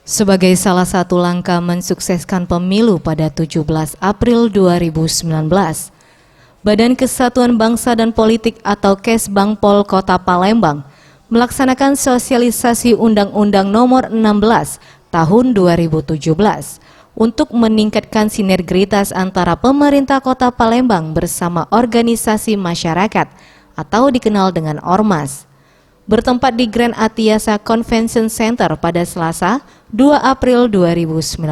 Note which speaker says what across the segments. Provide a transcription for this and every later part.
Speaker 1: Sebagai salah satu langkah mensukseskan pemilu pada 17 April 2019, Badan Kesatuan Bangsa dan Politik atau Kesbangpol Kota Palembang melaksanakan sosialisasi Undang-Undang Nomor 16 Tahun 2017 untuk meningkatkan sinergitas antara pemerintah Kota Palembang bersama organisasi masyarakat atau dikenal dengan Ormas. Bertempat di Grand Atiasa Convention Center pada Selasa, 2 April 2019.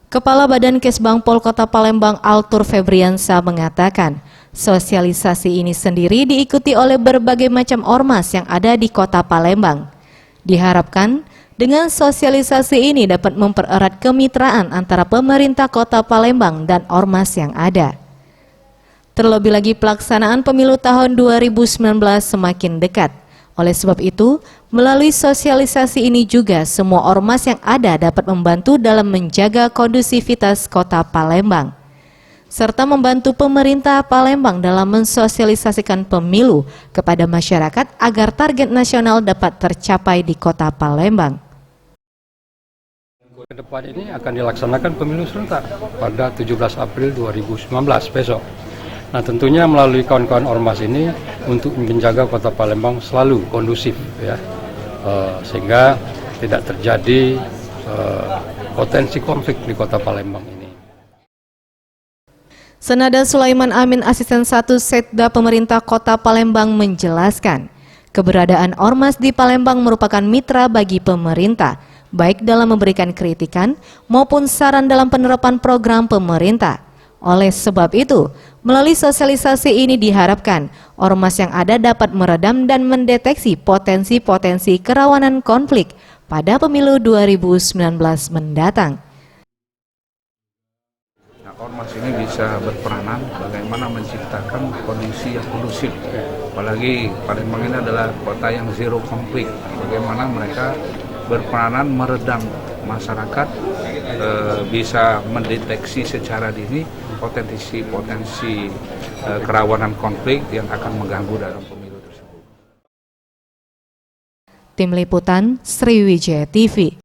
Speaker 1: Kepala Badan Kesbangpol Kota Palembang Altur Febriansa mengatakan, sosialisasi ini sendiri diikuti oleh berbagai macam ormas yang ada di Kota Palembang. Diharapkan dengan sosialisasi ini dapat mempererat kemitraan antara pemerintah Kota Palembang dan ormas yang ada. Terlebih lagi pelaksanaan pemilu tahun 2019 semakin dekat. Oleh sebab itu, melalui sosialisasi ini juga semua ormas yang ada dapat membantu dalam menjaga kondusivitas Kota Palembang, serta membantu pemerintah Palembang dalam mensosialisasikan pemilu kepada masyarakat agar target nasional dapat tercapai di Kota Palembang.
Speaker 2: Ke depan ini akan dilaksanakan pemilu serentak pada 17 April 2019 besok. Nah, tentunya melalui kawan-kawan ormas ini untuk menjaga Kota Palembang selalu kondusif, ya, sehingga tidak terjadi potensi konflik di Kota Palembang ini.
Speaker 1: Senada Sulaiman Amin, Asisten 1 Setda Pemerintah Kota Palembang menjelaskan, keberadaan ormas di Palembang merupakan mitra bagi pemerintah, baik dalam memberikan kritikan maupun saran dalam penerapan program pemerintah. Oleh sebab itu, melalui sosialisasi ini diharapkan ormas yang ada dapat meredam dan mendeteksi potensi-potensi kerawanan konflik pada pemilu 2019 mendatang.
Speaker 3: Nah, ormas ini bisa berperanan bagaimana menciptakan kondisi yang kondusif. Apalagi Palembang ini adalah kota yang zero konflik. Bagaimana mereka berperanan meredam masyarakat, bisa mendeteksi secara dini potensi kerawanan konflik yang akan mengganggu dalam pemilu tersebut.
Speaker 1: Tim Liputan Sriwijaya TV.